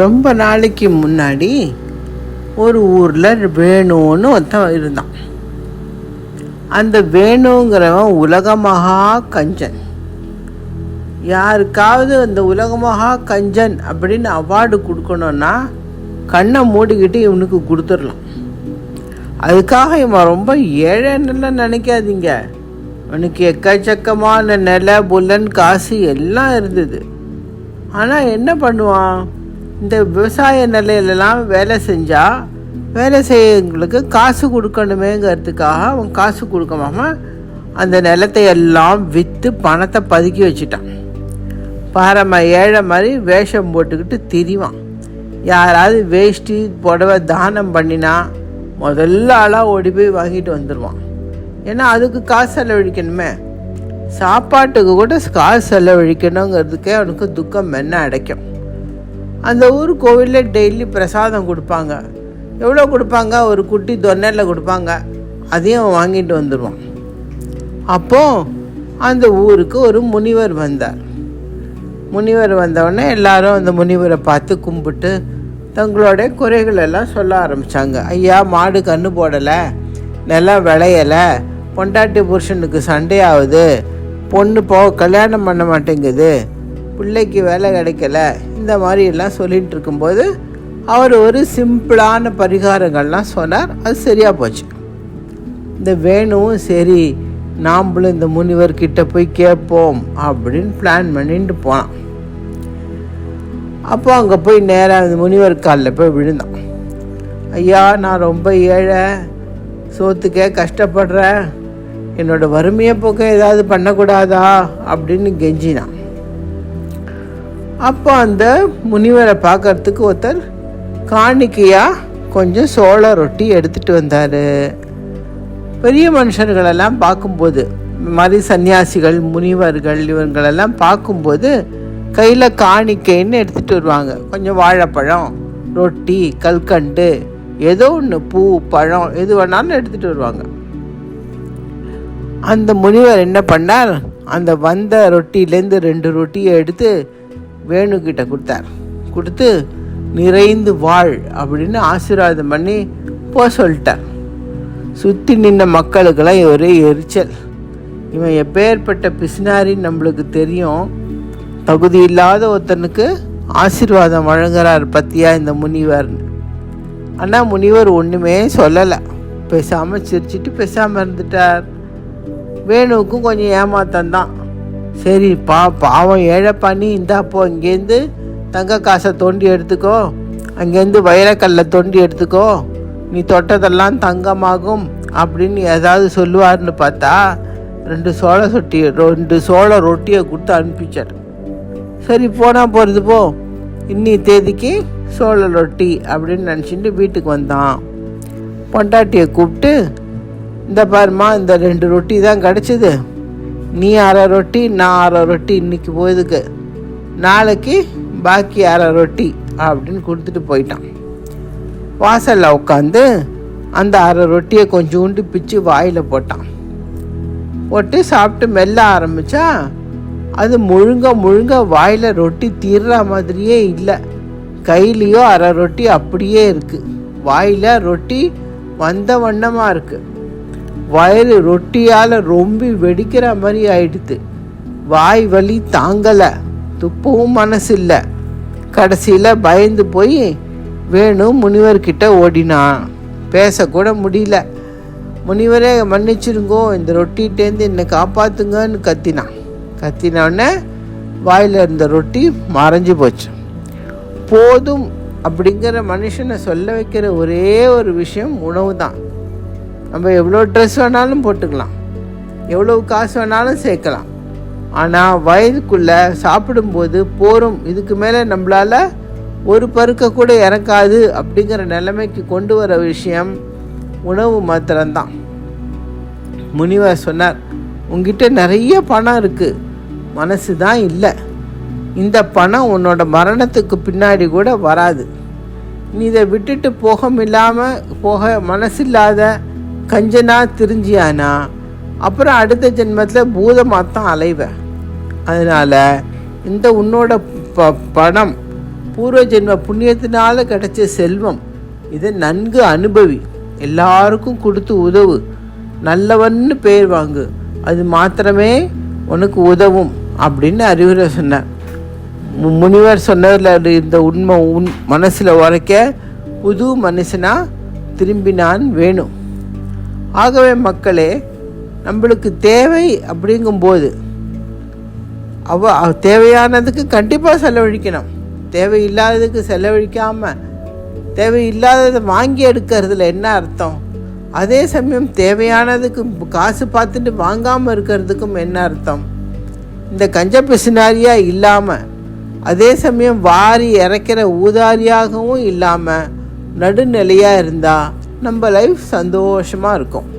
ரொம்ப நாளைக்கு முன்னாடி ஒரு ஊரில் வேணுன்னு ஒருத்தன் இருந்தான். அந்த வேணுங்கிறவன் உலக மகா கஞ்சன். யாருக்காவது அந்த உலக மகா கஞ்சன் அப்படின்னு அவார்டு கொடுக்கணுன்னா கண்ணை மூடிக்கிட்டு இவனுக்கு கொடுத்துடலாம். அதுக்காக இவன் ரொம்ப ஏழைன்னெல்லாம் நினைக்காதீங்க. அவனுக்கு எக்கச்சக்கமான நில புல்லன் காசு எல்லாம் இருந்தது. ஆனால் என்ன பண்ணுவான், இந்த விவசாய நிலையிலலாம் வேலை செஞ்சால் வேலை செய்யறவங்களுக்கு காசு கொடுக்கணுமேங்கிறதுக்காக அவன் காசு கொடுக்காம அந்த நிலத்தை எல்லாம் விற்று பணத்தை பதுக்கி வச்சுட்டான். பாரம ஏழை மாதிரி வேஷம் போட்டுக்கிட்டு திரிவான். யாராவது வேஷ்டி புடவை தானம் பண்ணினா முதல்ல ஆளாக ஓடி போய் வாங்கிட்டு வந்துடுவான். ஏன்னா அதுக்கு காசு செலவழிக்கணுமே. சாப்பாட்டுக்கு கூட காசு செலவழிக்கணுங்கிறதுக்கே அவனுக்கு துக்கம் மென்ன அடைக்கும். அந்த ஊர் கோவிலில் டெய்லி பிரசாதம் கொடுப்பாங்க. எவ்வளோ கொடுப்பாங்க, ஒரு குட்டி தொன்னையில் கொடுப்பாங்க. அதையும் வாங்கிட்டு வந்துடுவான். அப்போது அந்த ஊருக்கு ஒரு முனிவர் வந்தார். முனிவர் வந்தவுடனே எல்லாரும் அந்த முனிவரை பார்த்து கும்பிட்டு தங்களோட குறைகள் எல்லாம் சொல்ல ஆரம்பித்தாங்க. ஐயா, மாடு கன்று போடலை, நிலம் விளையலை, பொண்டாட்டி புருஷனுக்கு சண்டையாகுது, பொண்ணு கல்யாணம் பண்ண மாட்டேங்குது, பிள்ளைக்கு வேலை கிடைக்கல, இந்த மாதிரி எல்லாம் சொல்லிகிட்டு இருக்கும்போது அவர் ஒரு சிம்பிளான பரிகாரங்கள்லாம் சொன்னார். அது சரியாக போச்சு. இந்த வேணுவும் சரி நாம்ளும் இந்த முனிவர்கிட்ட போய் கேட்போம் அப்படின்னு பிளான் பண்ணிட்டு போனான். அப்போ அங்கே போய் நேராக அந்த முனிவர் காலில் போய் விழுந்தான். ஐயா, நான் ரொம்ப ஏழை, சோத்துக்கே கஷ்டப்படுறேன், என்னோடய வறுமையை போக்க ஏதாவது பண்ணக்கூடாதா அப்படின்னு கெஞ்சினான். அப்போ அந்த முனிவரை பார்க்கறதுக்கு ஒருத்தர் காணிக்கையாக கொஞ்சம் சோள ரொட்டி எடுத்துகிட்டு வந்தார். பெரிய மனுஷர்களெல்லாம் பார்க்கும்போது, மாதிரி சன்னியாசிகள் முனிவர்கள் இவங்களெல்லாம் பார்க்கும்போது கையில் காணிக்கைன்னு எடுத்துகிட்டு வருவாங்க. கொஞ்சம் வாழைப்பழம், ரொட்டி, கல்கண்டு, ஏதோ ஒன்று, பூ, பழம், எது வேணாலும் எடுத்துகிட்டு வருவாங்க. அந்த முனிவர் என்ன பண்ணார், அந்த வந்த ரொட்டியிலேருந்து 2 ரொட்டியை எடுத்து வேணுக்கிட்ட கொடுத்தார். கொடுத்து நிறைந்து வாழ் அப்படின்னு ஆசீர்வாதம் பண்ணி போக சொல்லிட்டார். சுற்றி நின்ன மக்களுக்கெல்லாம் ஒரே எரிச்சல். இவன் எப்பேற்பட்ட பிசினாரின்னு நம்மளுக்கு தெரியும், தகுதி இல்லாத ஒருத்தனுக்கு ஆசீர்வாதம் வழங்குறார் பத்தியா இந்த முனிவர்னு. ஆனால் முனிவர் ஒன்றுமே சொல்லலை, பேசாமல் சிரிச்சிட்டு பேசாமல் இருந்துட்டார். வேணுவுக்கும் கொஞ்சம் ஏமாத்தந்தான். சரி பாவம் ஏழை பண்ணி இந்தாப்போ, இங்கேருந்து தங்க காசை தோண்டி எடுத்துக்கோ, அங்கேருந்து வைரக்கல்லை தோண்டி எடுத்துக்கோ, நீ தொட்டதெல்லாம் தங்கமாகும் அப்படின்னு ஏதாவது சொல்லுவார்னு பார்த்தா 2 சோள ரொட்டியை கொடுத்து அனுப்பிச்சார். சரி போனால் போகிறது போ, இன்னி தேதிக்கு சோள ரொட்டி அப்படின்னு நினச்சிட்டு வீட்டுக்கு வந்தான். பொண்டாட்டியை கூப்பிட்டு, இந்த பாருமா, இந்த 2 ரொட்டி தான் கிடச்சிது, நீ 1/2 ரொட்டி, நான் 1/2 ரொட்டி இன்றைக்கி போயதுக்கு, நாளைக்கு பாக்கி 1/2 ரொட்டி அப்படின்னு கொடுத்துட்டு போயிட்டான். வாசலில் உட்காந்து அந்த 1/2 ரொட்டியை கொஞ்சோண்டு பிச்சு வாயில் போட்டான். போட்டு சாப்பிட்டு மெல்ல ஆரம்பித்தா அது முழுங்க வாயில் ரொட்டி தீர்ற மாதிரியே இல்லை. கையிலையோ 1/2 ரொட்டி அப்படியே இருக்குது. வாயில் ரொட்டி வந்த வண்ணமாக இருக்குது. வயிறு ரொட்டியால் ரொம்ப வெடிக்கிற மாதிரி ஆயிடுது. வாய் வலி தாங்கலை, துப்பவும் மனசு இல்லை. கடைசியில் பயந்து போய் வேணும் முனிவர்கிட்ட ஓடினான். பேசக்கூட முடியல. முனிவரே மன்னிச்சிருங்கோ, இந்த ரொட்டிகிட்டேருந்து என்னை காப்பாற்றுங்கன்னு கத்தினோடனே வாயில் இருந்த ரொட்டி மறைஞ்சு போச்சு. போதும் அப்படிங்கிற மனுஷனை சொல்ல வைக்கிற ஒரே ஒரு விஷயம் உணவு தான். நம்ம எவ்வளோ ட்ரெஸ் வேணாலும் போட்டுக்கலாம், எவ்வளோ காசு வேணாலும் சேர்க்கலாம், ஆனால் வயதுக்குள்ளே சாப்பிடும்போது போரும், இதுக்கு மேலே நம்மளால் ஒரு பருக்க கூட இறக்காது அப்படிங்கிற நிலைமைக்கு கொண்டு வர விஷயம் உணவு மாத்திரம்தான். முனிவர் சொன்னார், உங்ககிட்ட நிறைய பணம் இருக்குது, மனசு தான் இல்லை. இந்த பணம் உன்னோட மரணத்துக்கு பின்னாடி கூட வராது. நீ இதை விட்டுட்டு போக மனசில்லாத கஞ்சனா திரிஞ்சியானா அப்புறம் அடுத்த ஜென்மத்தில் பூதமாகத்தான் அலைவேன். அதனால் இந்த உன்னோட பணம் பூர்வ ஜென்ம புண்ணியத்தினால கிடைச்ச செல்வம். இதை நன்கு அனுபவி, எல்லாருக்கும் கொடுத்து உதவு, நல்லவன்னு பேர் வாங்கு, அது மாத்திரமே உனக்கு உதவும் அப்படின்னு அறிவுரை சொன்னார். முனிவர் சொன்னதில் இந்த உண்மை மனசில் உரைக்க புது மனுஷனாக திரும்பினான் வேணும். ஆகவே மக்களே, நம்மளுக்கு தேவை அப்படிங்கும்போது தேவையானதுக்கு கண்டிப்பாக செலவழிக்கணும். தேவையில்லாததுக்கு செலவழிக்காமல் தேவையில்லாததை வாங்கி எடுக்கிறதுல என்ன அர்த்தம்? அதே சமயம் தேவையானதுக்கு காசு பார்த்துட்டு வாங்காமல் இருக்கிறதுக்கும் என்ன அர்த்தம்? இந்த கஞ்ச பிசினாரியாக இல்லாமல் அதே சமயம் வாரி இறைக்கிற ஊதாரியாகவும் இல்லாமல் நடுநிலையாக இருந்தால் நம்ம லைஃப் சந்தோஷமாக இருக்கும்.